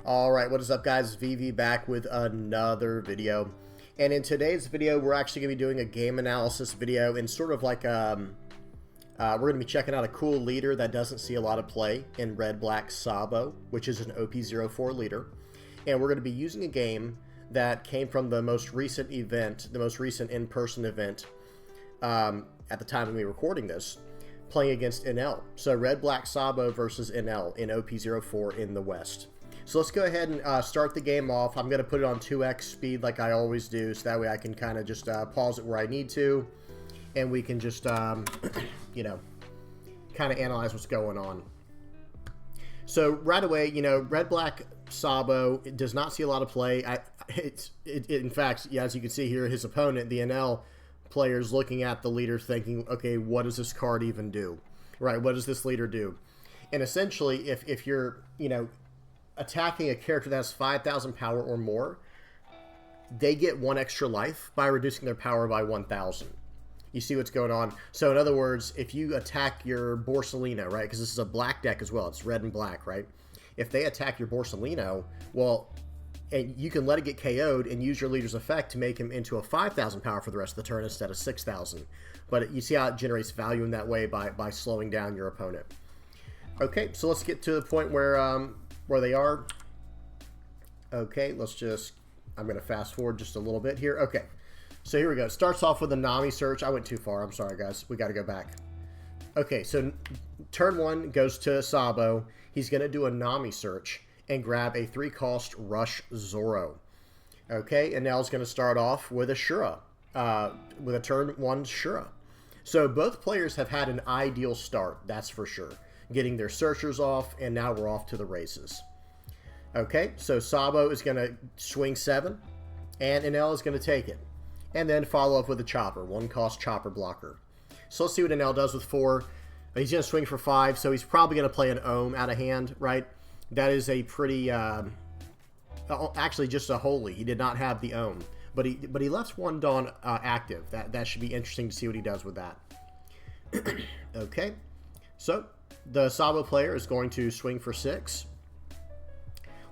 Alright, what is up guys? VV back with another video. And in today's video, we're actually going to be doing a game analysis video and sort of like, we're going to be checking out a cool leader that doesn't see a lot of play in Red-Black Sabo, which is an OP-04 leader. And we're going to be using a game that came from the most recent event, the most recent in-person event at the time of me recording this, playing against Enel. So Red-Black Sabo versus Enel in OP-04 in the West. So let's go ahead and start the game off. I'm going to put it on 2x speed like I always do, so that way I can kind of just pause it where I need to, and we can just, you know, kind of analyze what's going on. So right away, you know, Red-Black Sabo does not see a lot of play. In fact, yeah, as you can see here, his opponent, the Enel player, is looking at the leader thinking, okay, what does this card even do? Right, what does this leader do? And essentially, if you're, you know, attacking a character that has 5,000 power or more, they get 1 extra life by reducing their power by 1,000. You see what's going on? So in other words, if you attack your Borsalino, right, because this is a black deck as well, it's red and black, right? If they attack your Borsalino, well, and you can let it get KO'd and use your leader's effect to make him into a 5,000 power for the rest of the turn instead of 6,000. But you see how it generates value in that way by slowing down your opponent. Okay, so let's get to the point where they are. Okay, let's just, I'm going to fast forward just a little bit here. Okay, so here we go. Starts off with a Nami search. I went too far. I'm sorry, guys. We got to go back. Okay, so turn 1 goes to Sabo. He's going to do a Nami search and grab a 3-cost Rush Zoro. Okay, and now he's going to start off with a Shura, with a turn 1 Shura. So both players have had an ideal start, that's for sure. Getting their searchers off, and now we're off to the races. Okay, so Sabo is going to swing 7, and Enel is going to take it. And then follow up with a Chopper, 1-cost Chopper blocker. So let's see what Enel does with 4. He's going to swing for 5, so he's probably going to play an Ohm out of hand, right? That is a pretty, actually just a Holy. He did not have the Ohm, but he left 1 Dawn active. That should be interesting to see what he does with that. Okay, so the Sabo player is going to swing for 6.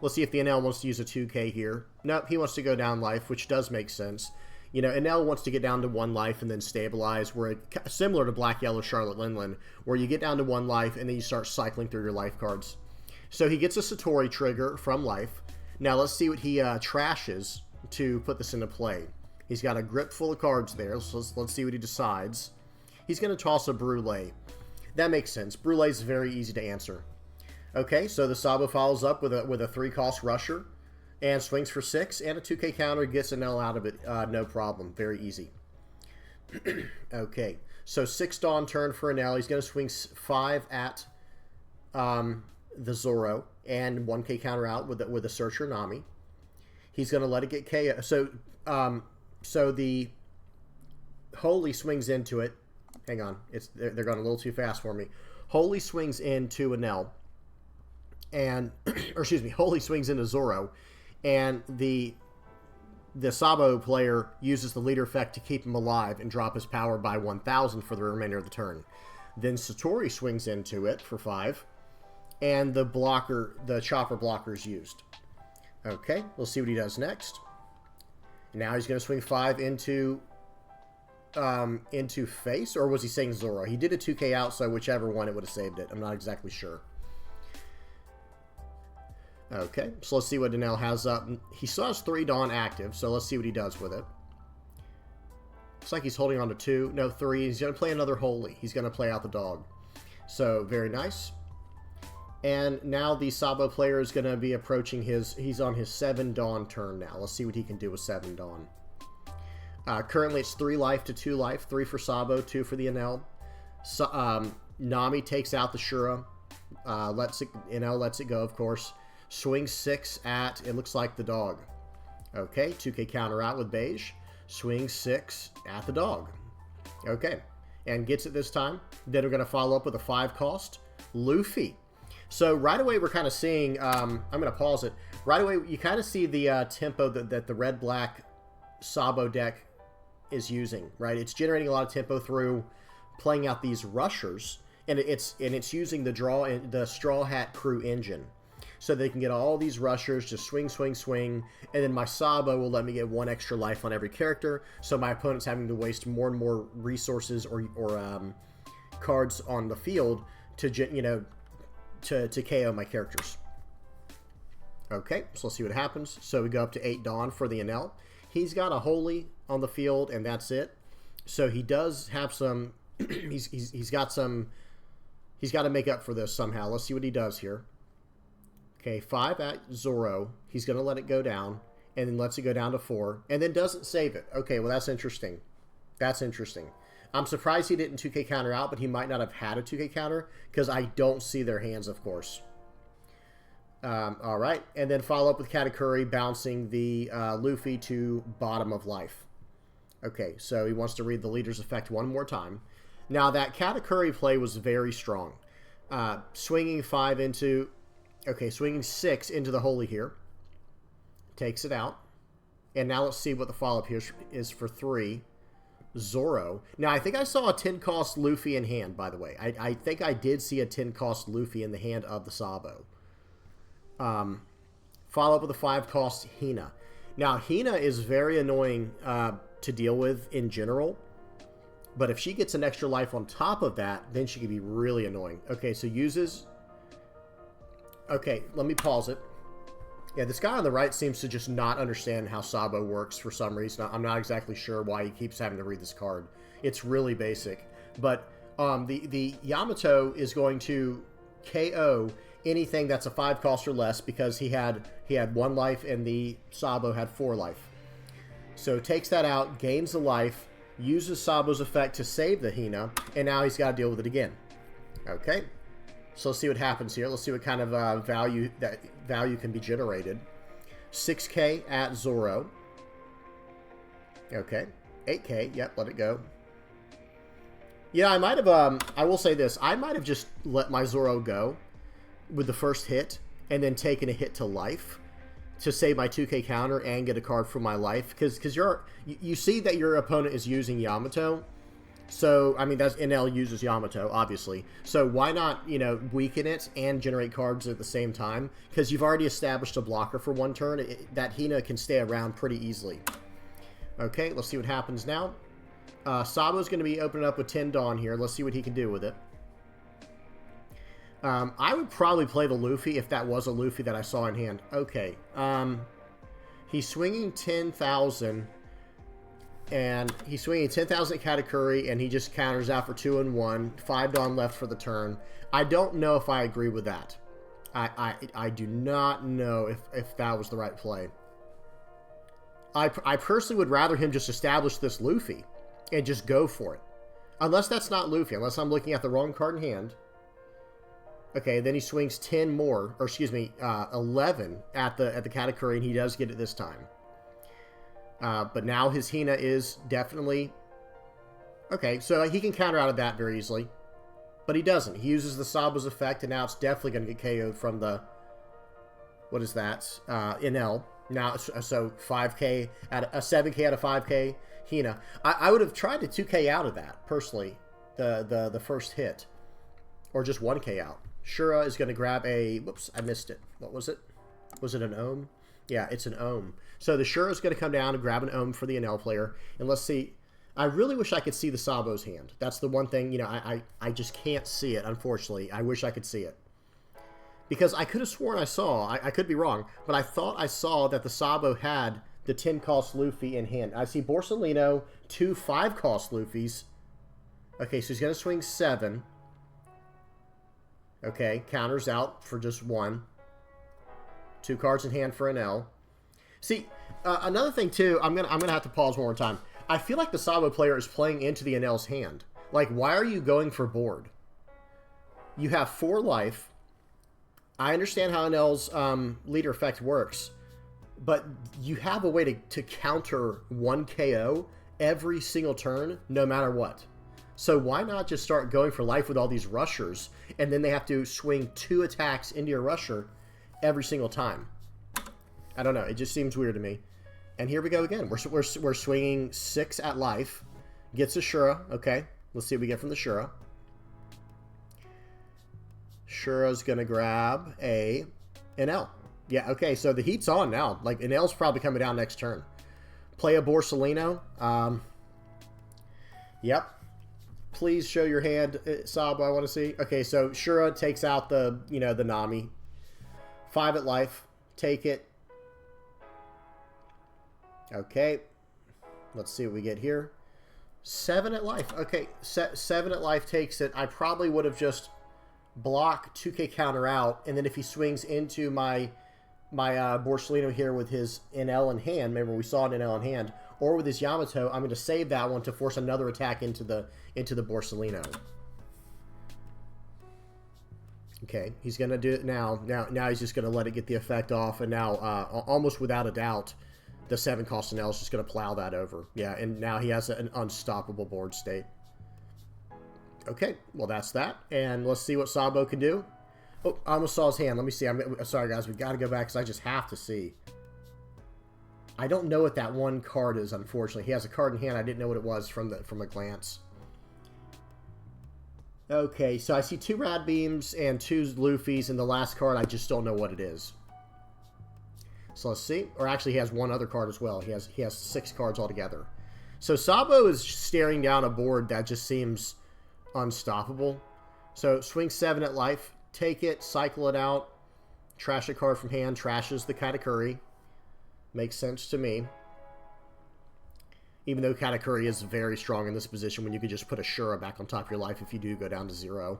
Let's see if the Enel wants to use a 2K here. Nope, he wants to go down life, which does make sense. You know, Enel wants to get down to 1 life and then stabilize, where similar to Black Yellow Charlotte Linlin, where you get down to 1 life and then you start cycling through your life cards. So he gets a Satori trigger from life. Now let's see what he trashes to put this into play. He's got a grip full of cards there, so let's see what he decides. He's going to toss a Brûlée. That makes sense. Brûlée is very easy to answer. Okay, so the Sabo follows up with a 3-cost Rusher and swings for 6, and a 2K counter gets Enel out of it, no problem. Very easy. Okay, so 6 Dawn turn for Enel. He's going to swing 5 at the Zoro and 1K counter out with a Searcher Nami. He's going to let it get KO. So the Holy swings into it. Hang on, they're going a little too fast for me. Holy swings into Enel, and or excuse me, Holy swings into Zoro, and the Sabo player uses the leader effect to keep him alive and drop his power by 1,000 for the remainder of the turn. Then Satori swings into it for 5, and the Chopper blocker is used. Okay, we'll see what he does next. Now he's going to swing 5 into face, or was he saying Zoro? He did a 2K out, so whichever one it would have saved it. I'm not exactly sure. Okay, so let's see what Enel has up. He still has 3 Dawn active, so let's see what he does with it. Looks like he's holding on to 2, no 3. He's going to play another Holy. He's going to play out the dog. So, very nice. And now the Sabo player is going to be approaching he's on his 7 Dawn turn now. Let's see what he can do with 7 Dawn. Currently, it's 3 life to 2 life. 3 for Sabo, 2 for the Enel. Nami takes out the Shura. Enel lets it go, of course. Swings 6 at, it looks like the dog. Okay, 2K counter out with Beige. Swings 6 at the dog. Okay, and gets it this time. Then we're going to follow up with a 5-cost Luffy. So right away, we're kind of seeing, I'm going to pause it. Right away, you kind of see the tempo that the Red-Black Sabo deck is using, right? It's generating a lot of tempo through playing out these rushers, and it's using the Straw Hat Crew engine. so they can get all these rushers, just swing, swing, swing, and then my Sabo will let me get 1 extra life on every character, so my opponent's having to waste more and more resources or cards on the field to, you know, to KO my characters. Okay, so let's see what happens. So we go up to 8 Dawn for the Enel. He's got a Holy on the field, and that's it. So he does have some... he's got some... He's got to make up for this somehow. Let's see what he does here. Okay, 5 at Zoro. He's going to let it go down, and then lets it go down to 4, and then doesn't save it. Okay, well, that's interesting. That's interesting. I'm surprised he didn't 2K counter out, but he might not have had a 2K counter, because I don't see their hands, of course. All right, and then follow up with Katakuri, bouncing the Luffy to bottom of life. Okay, so he wants to read the leader's effect one more time. Now, that Katakuri play was very strong. Swinging 5 into... Okay, swinging 6 into the Holy here. Takes it out. And now let's see what the follow-up here is for 3. Zoro. Now, I think I saw a 10-cost Luffy in hand, by the way. I think I did see a 10-cost Luffy in the hand of the Sabo. Follow up with a 5-cost Hina. Now, Hina is very annoying to deal with in general. But if she gets an extra life on top of that, then she can be really annoying. Okay, so uses... Okay, let me pause it. Yeah, this guy on the right seems to just not understand how Sabo works for some reason. I'm not exactly sure why he keeps having to read this card. It's really basic. But the Yamato is going to KO anything that's a 5-cost or less because he had 1 life and the Sabo had 4 life. So takes that out, gains a life, uses Sabo's effect to save the Hina, and now he's got to deal with it again. Okay, so let's see what happens here. Let's see what kind of value can be generated. 6K at Zoro. Okay, 8K. Yep, let it go. Yeah, I might have. I will say this: I might have just let my Zoro go with the first hit, and then taken a hit to life to save my 2K counter and get a card for my life, because you see that your opponent is using Yamato, so I mean that's Enel uses Yamato obviously, so why not, you know, weaken it and generate cards at the same time, because you've already established a blocker for 1 turn. That Hina can stay around pretty easily. Okay, let's see what happens now. Sabo's going to be opening up with 10 Dawn here. Let's see what he can do with it. I would probably play the Luffy if that was a Luffy that I saw in hand. Okay. He's swinging 10,000. And he's swinging 10,000 Katakuri, and he just counters out for 2 and 1. 5 Dawn left for the turn. I don't know if I agree with that. I do not know if that was the right play. I personally would rather him just establish this Luffy and just go for it. Unless that's not Luffy. Unless I'm looking at the wrong card in hand. Okay, then he swings 10 more, or excuse me, 11 at the Katakuri, and he does get it this time. But now his Hina is definitely... Okay, so he can counter out of that very easily. But he doesn't. He uses the Sabo's effect, and now it's definitely going to get KO'd from the... What is that? Enel. Now, so 5K, a 7K out of 5K, Hina. I would have tried to 2K out of that, personally, the first hit. Or just 1K out. Shura is going to grab a... Whoops, I missed it. What was it? Was it an Ohm? Yeah, it's an Ohm. So the Shura is going to come down and grab an Ohm for the Enel player. And let's see. I really wish I could see the Sabo's hand. That's the one thing, you know, I just can't see it, unfortunately. I wish I could see it. Because I could have sworn I saw, I could be wrong, but I thought I saw that the Sabo had the 10-cost Luffy in hand. I see Borsalino, 2 5-cost Luffys. Okay, so he's going to swing 7. Okay, counters out for just 1. 2 cards in hand for Enel. See, another thing too, I'm gonna have to pause one more time. I feel like the Sabo player is playing into the Enel's hand. Like, why are you going for board? You have 4 life. I understand how Enel's leader effect works, but you have a way to counter 1 KO every single turn, no matter what. So why not just start going for life with all these rushers, and then they have to swing 2 attacks into your rusher every single time? I don't know. It just seems weird to me. And here we go again. We're swinging 6 at life. Gets a Shura. Okay. Let's see what we get from the Shura. Shura's going to grab a Enel. Yeah, okay, so the heat's on now. Like, Enel's probably coming down next turn. Play a Borsalino. Yep. Please show your hand, Sabo, I want to see. Okay, so Shura takes out the, you know, the Nami. 5 at life. Take it. Okay. Let's see what we get here. 7 at life. Okay, 7 at life takes it. I probably would have just blocked 2k counter out, and then if he swings into my Borsalino here with his Enel in hand, remember we saw an Enel in hand, or with his Yamato, I'm going to save that one to force another attack into the Borsalino. Okay, he's going to do it now. Now he's just going to let it get the effect off, and now almost without a doubt, the 7 cost Enel is just going to plow that over. Yeah, and now he has an unstoppable board state. Okay, well that's that, and let's see what Sabo can do. Oh, I almost saw his hand. Let me see. I'm sorry, guys. We got to go back because I just have to see. I don't know what that one card is, unfortunately. He has a card in hand. I didn't know what it was from a glance. Okay, so I see 2 Rad Beams and 2 Luffys, and the last card, I just don't know what it is. So let's see. Or actually, he has one other card as well. He has 6 cards altogether. So Sabo is staring down a board that just seems unstoppable. So swing 7 at life. Take it, cycle it out, trash a card from hand, trashes the Katakuri. Makes sense to me. Even though Katakuri is very strong in this position when you could just put a Shura back on top of your life if you do go down to 0.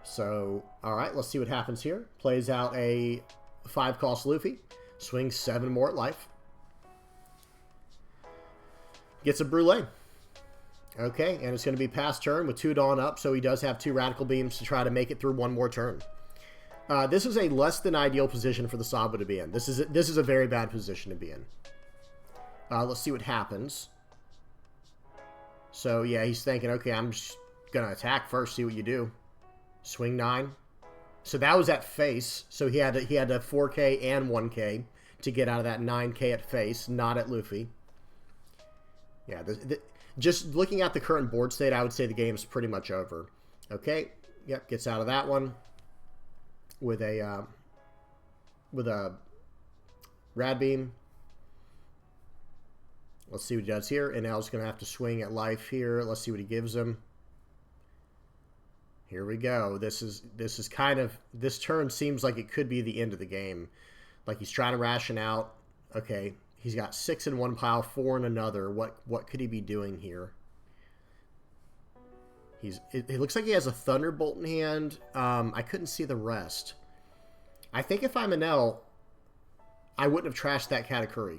So, alright, let's see what happens here. Plays out a 5 cost Luffy. Swings 7 more at life. Gets a Brûlée. Okay, and it's going to be past turn with 2 Dawn up, so he does have 2 Radical Beams to try to make it through one more turn. This is a less than ideal position for the Sabo to be in. This is a very bad position to be in. Let's see what happens. So, yeah, he's thinking, okay, I'm just going to attack first, see what you do. Swing 9. So that was at face, so he had a 4k and 1k to get out of that 9k at face, not at Luffy. Yeah, just looking at the current board state, I would say the game's pretty much over. Okay, yep, gets out of that one with a Rad Beam. Let's see what he does here. And now he's going to have to swing at life here. Let's see what he gives him. Here we go. This is kind of, this turn seems like it could be the end of the game. Like he's trying to ration out. Okay. He's got 6 in one pile, 4 in another. What could he be doing here? It looks like he has a Thunderbolt in hand. I couldn't see the rest. I think if I'm Enel, I wouldn't have trashed that Katakuri.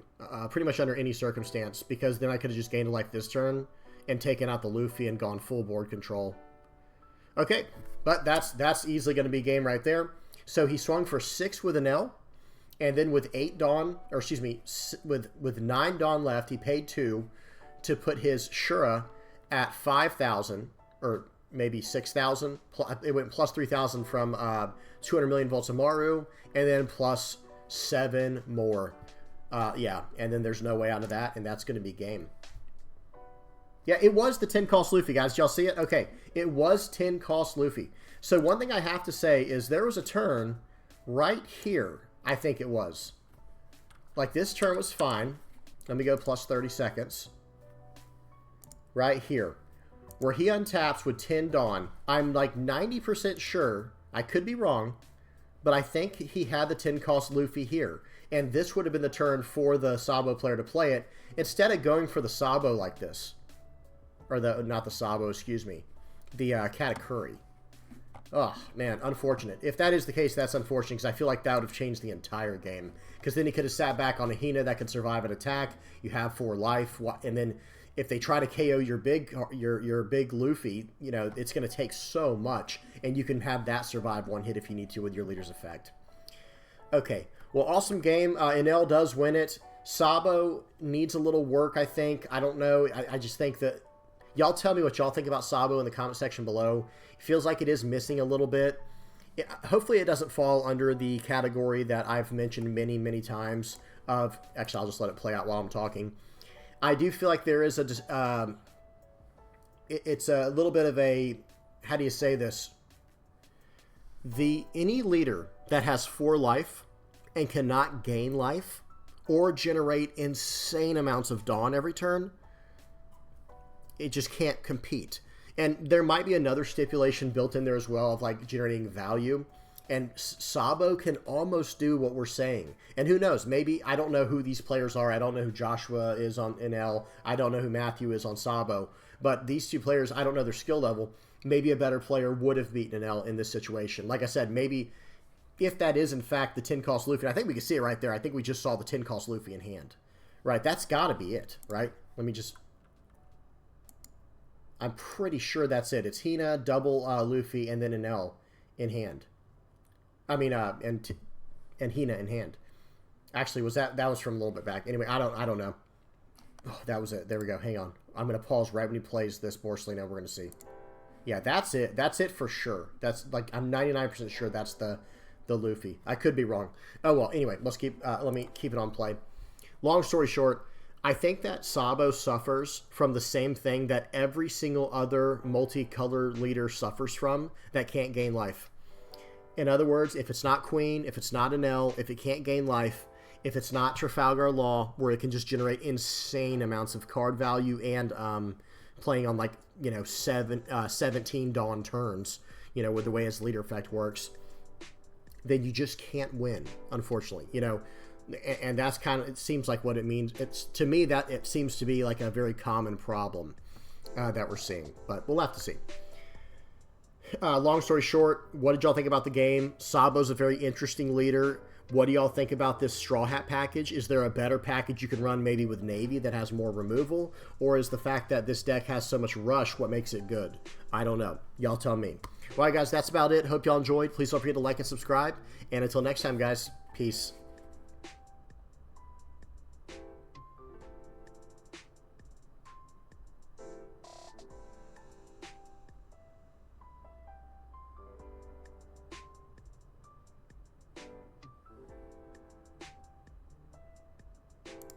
Pretty much under any circumstance, because then I could have just gained a life this turn and taken out the Luffy and gone full board control. Okay, but that's easily going to be game right there. So he swung for 6 with Enel. And then with 8 Dawn, or excuse me, with 9 Dawn left, he paid 2 to put his Shura at 5,000, or maybe 6,000. It went plus 3,000 from 200 million volts of Maru, and then plus 7 more. Yeah, and then there's no way out of that, and that's going to be game. Yeah, it was the 10 cost Luffy, guys. Did y'all see it? Okay, it was 10 cost Luffy. So one thing I have to say is there was a turn right here. I think it was. Like, this turn was fine. Let me go plus 30 seconds. Right here. Where he untaps with 10 Dawn. I'm like 90% sure. I could be wrong. But I think he had the 10 cost Luffy here. And this would have been the turn for the Sabo player to play it. Instead of going for the Sabo like this. Or not the Sabo, excuse me. The Katakuri. Oh, man, unfortunate. If that is the case, that's unfortunate, because I feel like that would have changed the entire game. Because then he could have sat back on a Hina that could survive an attack. You have 4 life, and then if they try to KO your big Luffy, you know, it's going to take so much, and you can have that survive 1 hit if you need to with your leader's effect. Okay, well, awesome game. Enel does win it. Sabo needs a little work, I think. I don't know. I just think that... Y'all tell me what y'all think about Sabo in the comment section below. It feels like it is missing a little bit. Hopefully it doesn't fall under the category that I've mentioned many, many times of... Actually, I'll just let it play out while I'm talking. I do feel like there is a... it's a little bit of a... How do you say this? Any leader that has 4 life and cannot gain life or generate insane amounts of Dawn every turn, it just can't compete. And there might be another stipulation built in there as well of like generating value. And Sabo can almost do what we're saying. And who knows? Maybe, I don't know who these players are. I don't know who Joshua is on Enel. I don't know who Matthew is on Sabo. But these 2 players, I don't know their skill level. Maybe a better player would have beaten Enel in this situation. Like I said, maybe if that is in fact the 10 cost Luffy, I think we can see it right there. I think we just saw the 10 cost Luffy in hand. Right, that's got to be it, right? Let me just... I'm pretty sure that's it. It's Hina, double Luffy, and then Enel in hand. I mean, and Hina in hand. Actually, was that was from a little bit back. Anyway, I don't know. Oh, that was it. There we go. Hang on. I'm gonna pause right when he plays this Borsalino. We're gonna see. Yeah, that's it. That's it for sure. That's like, I'm 99% sure that's the Luffy. I could be wrong. Oh well. Anyway, let's keep. Let me keep it on play. Long story short, I think that Sabo suffers from the same thing that every single other multicolored leader suffers from that can't gain life. In other words, if it's not Queen, if it's not Enel, if it can't gain life, if it's not Trafalgar Law, where it can just generate insane amounts of card value and playing on like, you know, 17 Dawn turns, you know, with the way its leader effect works, then you just can't win, unfortunately, you know. And that's kind of, it seems like what it means. It's, to me, that it seems to be like a very common problem that we're seeing, but we'll have to see. Long story short, what did y'all think about the game? Sabo's a very interesting leader. What do y'all think about this Straw Hat package? Is there a better package you can run maybe with Navy that has more removal? Or is the fact that this deck has so much rush what makes it good? I don't know. Y'all tell me. All right, guys, that's about it. Hope y'all enjoyed. Please don't forget to like and subscribe. And until next time, guys, peace.